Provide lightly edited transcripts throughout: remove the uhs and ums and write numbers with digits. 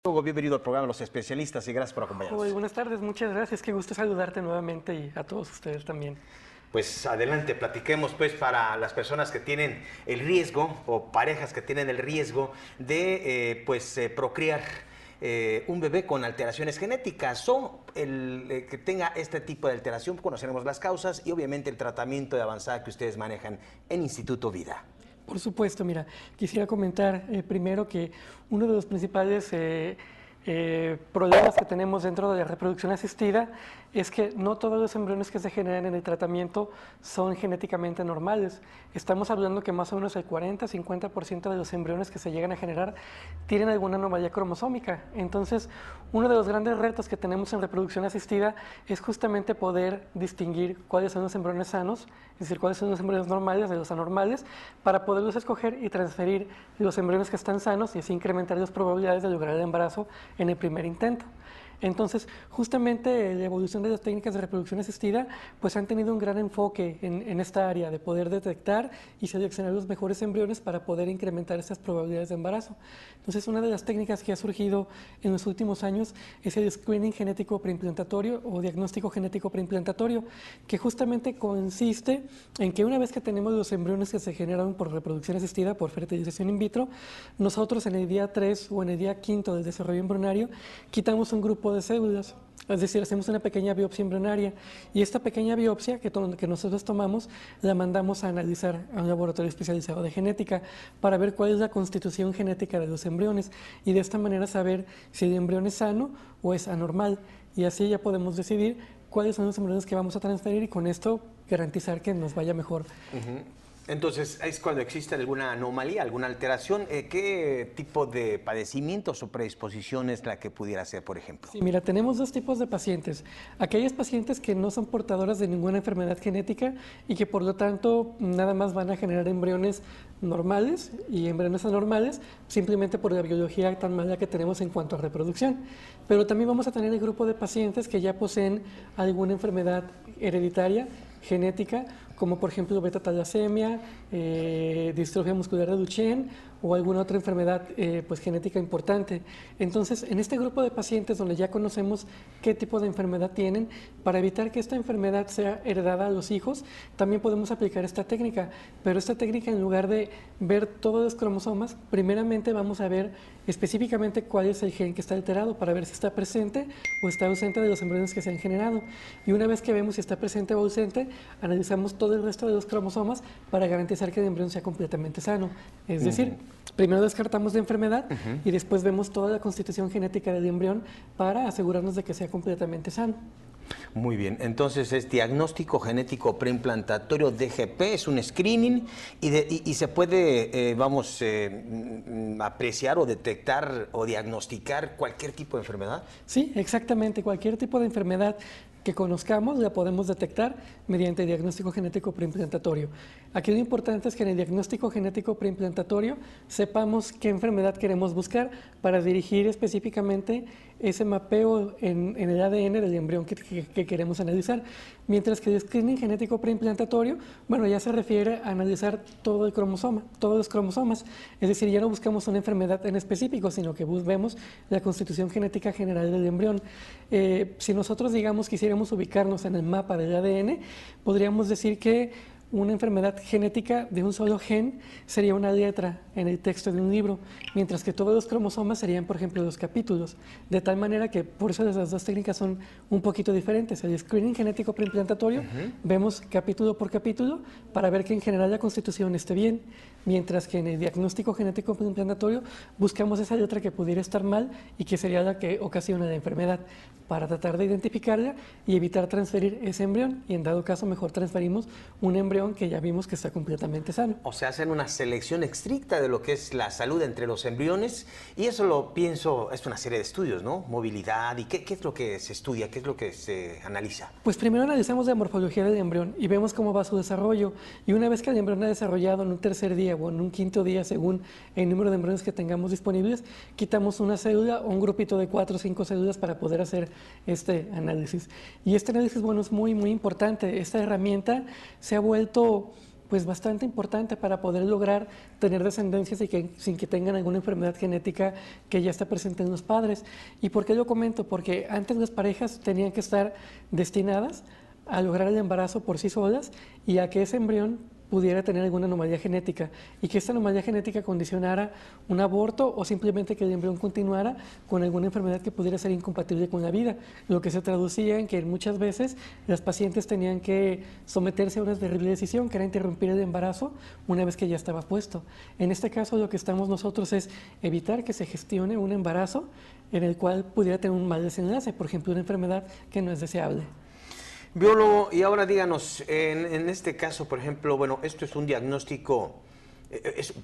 Hugo, bienvenido al programa Los Especialistas y gracias por acompañarnos. Hoy, buenas tardes, muchas gracias. Qué gusto saludarte nuevamente y a todos ustedes también. Pues adelante, platiquemos pues para las personas que tienen el riesgo o parejas que tienen el riesgo de procrear un bebé con alteraciones genéticas o el que tenga este tipo de alteración. Conoceremos las causas y obviamente el tratamiento de avanzada que ustedes manejan en Instituto Vida. Por supuesto, mira, quisiera comentar primero que uno de los principales problemas que tenemos dentro de la reproducción asistida es que no todos los embriones que se generan en el tratamiento son genéticamente normales. Estamos hablando que más o menos el 40-50% de los embriones que se llegan a generar tienen alguna anomalía cromosómica. Entonces, uno de los grandes retos que tenemos en reproducción asistida es justamente poder distinguir cuáles son los embriones sanos, es decir, cuáles son los embriones normales de los anormales, para poderlos escoger y transferir los embriones que están sanos y así incrementar las probabilidades de lograr el embarazo en el primer intento. Entonces, justamente la evolución de las técnicas de reproducción asistida pues han tenido un gran enfoque en esta área de poder detectar y seleccionar los mejores embriones para poder incrementar esas probabilidades de embarazo. Entonces, una de las técnicas que ha surgido en los últimos años es el screening genético preimplantario o diagnóstico genético preimplantario, que justamente consiste en que una vez que tenemos los embriones que se generan por reproducción asistida, por fertilización in vitro, nosotros en el día 3 o en el día 5 del desarrollo embrionario quitamos un grupo de células, es decir, hacemos una pequeña biopsia embrionaria y esta pequeña biopsia que nosotros tomamos la mandamos a analizar a un laboratorio especializado de genética para ver cuál es la constitución genética de los embriones y de esta manera saber si el embrión es sano o es anormal y así ya podemos decidir cuáles son los embriones que vamos a transferir y con esto garantizar que nos vaya mejor. Entonces, es cuando existe alguna anomalía, alguna alteración. ¿Qué tipo de padecimientos o predisposición es la que pudiera ser, por ejemplo? Sí, mira, tenemos dos tipos de pacientes. Aquellas pacientes que no son portadoras de ninguna enfermedad genética y que por lo tanto nada más van a generar embriones normales y embriones anormales simplemente por la biología tan mala que tenemos en cuanto a reproducción. Pero también vamos a tener el grupo de pacientes que ya poseen alguna enfermedad hereditaria, genética, como por ejemplo beta-talasemia, distrofia muscular de Duchenne o alguna otra enfermedad genética importante. Entonces, en este grupo de pacientes donde ya conocemos qué tipo de enfermedad tienen, para evitar que esta enfermedad sea heredada a los hijos, también podemos aplicar esta técnica, pero esta técnica en lugar de ver todos los cromosomas, primeramente vamos a ver específicamente cuál es el gen que está alterado para ver si está presente o está ausente de los embriones que se han generado. Y una vez que vemos si está presente o ausente, analizamos todo el resto de los cromosomas para garantizar que el embrión sea completamente sano. Es decir, primero descartamos la enfermedad y después vemos toda la constitución genética del embrión para asegurarnos de que sea completamente sano. Muy bien, entonces es diagnóstico genético preimplantario DGP, es un screening y se puede, apreciar o detectar o diagnosticar cualquier tipo de enfermedad. Sí, exactamente, cualquier tipo de enfermedad que conozcamos la podemos detectar mediante diagnóstico genético preimplantario. Aquí lo importante es que en el diagnóstico genético preimplantario sepamos qué enfermedad queremos buscar para dirigir específicamente ese mapeo en el ADN del embrión que queremos analizar. Mientras que el screening genético preimplantario, bueno, ya se refiere a analizar todo el cromosoma, todos los cromosomas. Es decir, ya no buscamos una enfermedad en específico, sino que vemos la constitución genética general del embrión. Si nosotros, digamos, quisiéramos ubicarnos en el mapa del ADN, podríamos decir que una enfermedad genética de un solo gen sería una letra en el texto de un libro, mientras que todos los cromosomas serían, por ejemplo, los capítulos, de tal manera que por eso las dos técnicas son un poquito diferentes. El screening genético preimplantario vemos capítulo por capítulo para ver que en general la constitución esté bien, mientras que en el diagnóstico genético preimplantario buscamos esa letra que pudiera estar mal y que sería la que ocasiona la enfermedad, para tratar de identificarla y evitar transferir ese embrión, y en dado caso mejor transferimos un embrión que ya vimos que está completamente sano. O sea, hacen una selección estricta de lo que es la salud entre los embriones y eso lo pienso, es una serie de estudios, ¿no? Movilidad y ¿qué es lo que se estudia? ¿Qué es lo que se analiza? Pues primero analizamos la morfología del embrión y vemos cómo va su desarrollo, y una vez que el embrión ha desarrollado en un tercer día o en un quinto día, según el número de embriones que tengamos disponibles, quitamos una célula o un grupito de 4 o 5 células para poder hacer este análisis. Y este análisis, bueno, es muy, muy importante. Esta herramienta se ha vuelto pues bastante importante para poder lograr tener descendencias sin que tengan alguna enfermedad genética que ya está presente en los padres. ¿Y por qué lo comento? Porque antes las parejas tenían que estar destinadas a lograr el embarazo por sí solas y a que ese embrión pudiera tener alguna anomalía genética y que esta anomalía genética condicionara un aborto o simplemente que el embrión continuara con alguna enfermedad que pudiera ser incompatible con la vida, lo que se traducía en que muchas veces las pacientes tenían que someterse a una terrible decisión, que era interrumpir el embarazo una vez que ya estaba puesto. En este caso lo que estamos nosotros es evitar que se gestione un embarazo en el cual pudiera tener un mal desenlace, por ejemplo, una enfermedad que no es deseable. Biólogo, y ahora díganos, en este caso, por ejemplo, bueno, esto es un diagnóstico, es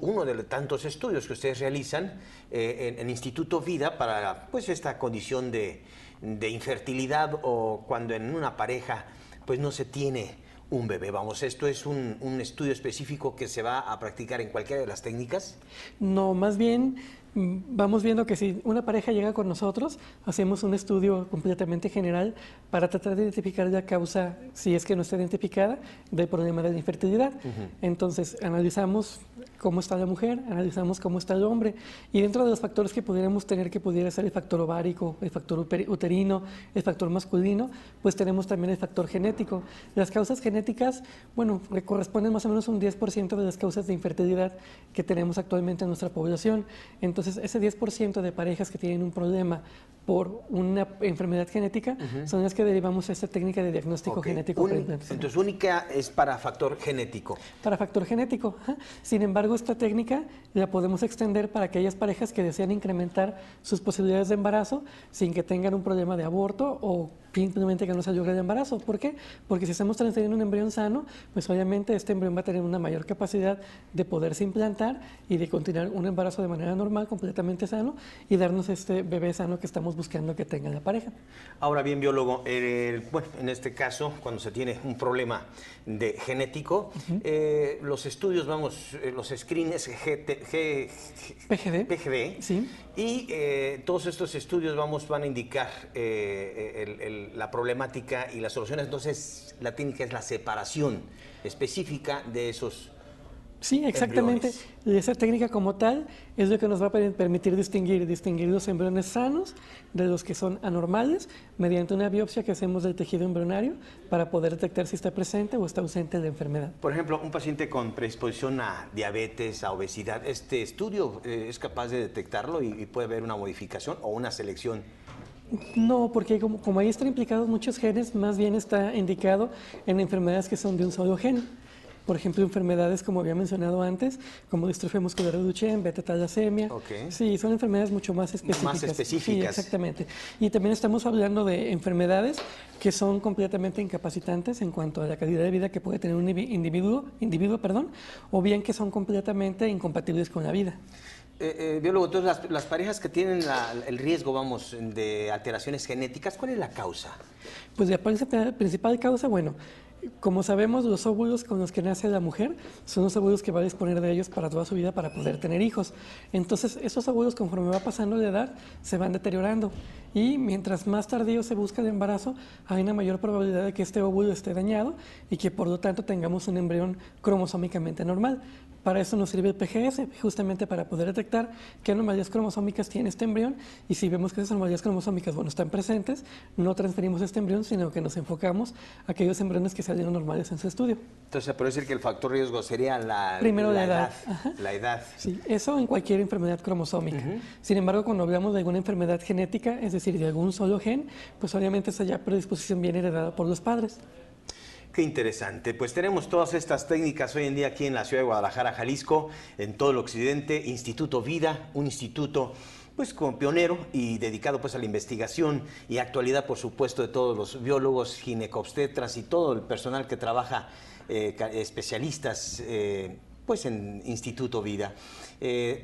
uno de tantos estudios que ustedes realizan en Instituto Vida para pues esta condición de infertilidad o cuando en una pareja pues no se tiene un bebé. Vamos, ¿esto es un estudio específico que se va a practicar en cualquiera de las técnicas? No, más bien vamos viendo que si una pareja llega con nosotros, hacemos un estudio completamente general para tratar de identificar la causa, si es que no está identificada, del problema de la infertilidad. Entonces, analizamos cómo está la mujer, analizamos cómo está el hombre, y dentro de los factores que pudiéramos tener, que pudiera ser el factor ovárico, el factor uterino, el factor masculino, pues tenemos también el factor genético. Las causas genéticas, bueno, corresponden más o menos a un 10% de las causas de infertilidad que tenemos actualmente en nuestra población. Entonces, ese 10% de parejas que tienen un problema por una enfermedad genética son las que derivamos a esta técnica de diagnóstico genético. Entonces, única es para factor genético. Para factor genético. Sin embargo, esta técnica la podemos extender para aquellas parejas que desean incrementar sus posibilidades de embarazo sin que tengan un problema de aborto o simplemente que no se logre el embarazo. ¿Por qué? Porque si estamos transfiriendo un embrión sano, pues obviamente este embrión va a tener una mayor capacidad de poderse implantar y de continuar un embarazo de manera normal, completamente sano, y darnos este bebé sano que estamos buscando que tenga la pareja. Ahora bien, biólogo, bueno, en este caso, cuando se tiene un problema genético, los estudios, vamos, los screens PGD, sí. Y todos estos estudios van a indicar la problemática y las soluciones. Entonces, la técnica es la separación específica de esos Sí, exactamente. embriones. Y esa técnica como tal es lo que nos va a permitir distinguir los embriones sanos de los que son anormales mediante una biopsia que hacemos del tejido embrionario para poder detectar si está presente o está ausente la enfermedad. Por ejemplo, un paciente con predisposición a diabetes, a obesidad, ¿este estudio es capaz de detectarlo y puede haber una modificación o una selección? No, porque como ahí están implicados muchos genes, más bien está indicado en enfermedades que son de un solo gen. Por ejemplo, enfermedades, como había mencionado antes, como distrofia muscular de Duchenne, beta-talasemia. Okay. Sí, son enfermedades mucho más específicas. Más específicas. Sí, exactamente. Y también estamos hablando de enfermedades que son completamente incapacitantes en cuanto a la calidad de vida que puede tener un individuo, o bien que son completamente incompatibles con la vida. Biólogo, entonces las parejas que tienen el riesgo, vamos, de alteraciones genéticas, ¿cuál es la causa? Pues la principal causa, bueno, como sabemos, los óvulos con los que nace la mujer son los óvulos que va a disponer de ellos para toda su vida para poder tener hijos. Entonces, esos óvulos, conforme va pasando la edad, se van deteriorando. Y mientras más tardío se busca el embarazo, hay una mayor probabilidad de que este óvulo esté dañado y que por lo tanto tengamos un embrión cromosómicamente normal. Para eso nos sirve el PGS, justamente para poder detectar qué anomalías cromosómicas tiene este embrión, y si vemos que esas anomalías cromosómicas, bueno, están presentes, no transferimos este embrión, sino que nos enfocamos a aquellos embriones que salieron normales en su estudio. Entonces, puede decir que el factor riesgo sería la edad. La edad. Sí, eso en cualquier enfermedad cromosómica. Sin embargo, cuando hablamos de alguna enfermedad genética, es decir, de algún solo gen, pues obviamente esa ya predisposición viene heredada por los padres. Qué interesante. Pues tenemos todas estas técnicas hoy en día aquí en la ciudad de Guadalajara, Jalisco, en todo el occidente. Instituto Vida, un instituto pues como pionero y dedicado pues a la investigación y actualidad, por supuesto, de todos los biólogos, ginecobstetras y todo el personal que trabaja, especialistas pues en Instituto Vida.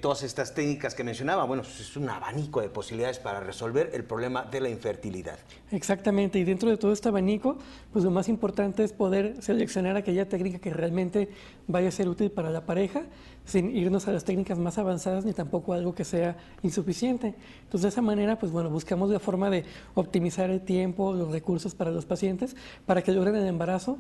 Todas estas técnicas que mencionaba, bueno, es un abanico de posibilidades para resolver el problema de la infertilidad. Exactamente, y dentro de todo este abanico, pues lo más importante es poder seleccionar aquella técnica que realmente vaya a ser útil para la pareja, sin irnos a las técnicas más avanzadas ni tampoco algo que sea insuficiente. Entonces, de esa manera, pues bueno, buscamos la forma de optimizar el tiempo, los recursos para los pacientes, para que logren el embarazo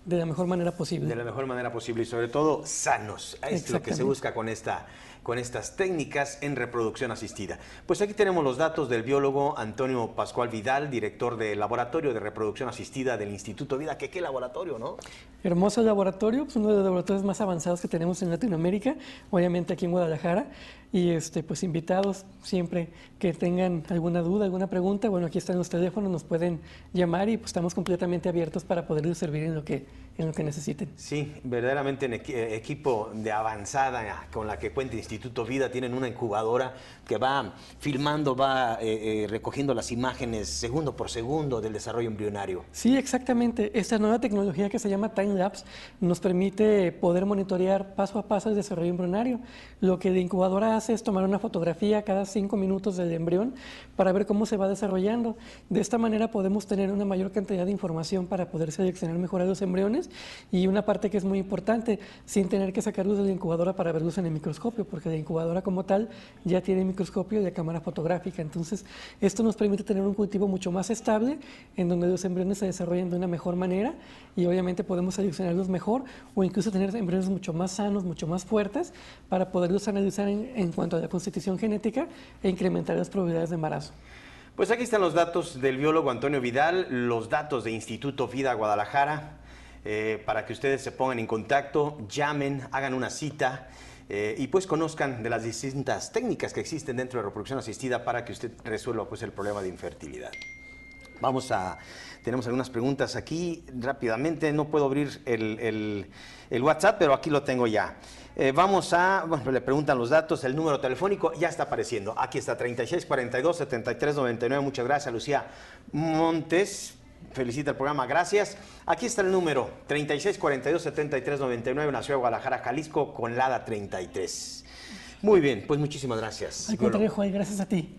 de la mejor manera posible. De la mejor manera posible y sobre todo sanos. Es lo que se busca con estas técnicas en reproducción asistida. Pues aquí tenemos los datos del biólogo Antonio Pascual Vidal, director del Laboratorio de Reproducción Asistida del Instituto Vida. ¿Qué laboratorio, no? Hermoso laboratorio, pues uno de los laboratorios más avanzados que tenemos en Latinoamérica, obviamente aquí en Guadalajara. Y pues invitados siempre que tengan alguna duda, alguna pregunta, bueno, aquí están los teléfonos, nos pueden llamar y pues estamos completamente abiertos para poderles servir en lo que necesiten. Sí, verdaderamente en equipo de avanzada con la que cuenta Instituto Vida, tienen una incubadora que va filmando, va recogiendo las imágenes segundo por segundo del desarrollo embrionario. Sí, exactamente. Esta nueva tecnología que se llama Time Lapse nos permite poder monitorear paso a paso el desarrollo embrionario. Lo que la incubadora hace es tomar una fotografía cada 5 minutos del embrión para ver cómo se va desarrollando. De esta manera podemos tener una mayor cantidad de información para poder seleccionar mejor a los embriones y una parte que es muy importante, sin tener que sacarlos de la incubadora para verlos en el microscopio, porque la incubadora como tal ya tiene microscopio y la cámara fotográfica. Entonces, esto nos permite tener un cultivo mucho más estable, en donde los embriones se desarrollan de una mejor manera y obviamente podemos seleccionarlos mejor o incluso tener embriones mucho más sanos, mucho más fuertes, para poderlos analizar en cuanto a la constitución genética e incrementar las probabilidades de embarazo. Pues aquí están los datos del biólogo Antonio Vidal, los datos de Instituto Vida Guadalajara, para que ustedes se pongan en contacto, llamen, hagan una cita y pues conozcan de las distintas técnicas que existen dentro de reproducción asistida para que usted resuelva pues el problema de infertilidad. Tenemos algunas preguntas aquí rápidamente, no puedo abrir el WhatsApp, pero aquí lo tengo ya. Le preguntan los datos, el número telefónico ya está apareciendo. Aquí está, 3642-7399. Muchas gracias, Lucía Montes. Felicita el programa, gracias. Aquí está el número, 3642-7399, en la ciudad de Guadalajara, Jalisco, con LADA 33. Muy bien, pues muchísimas gracias. Al contrario, Joel, gracias a ti.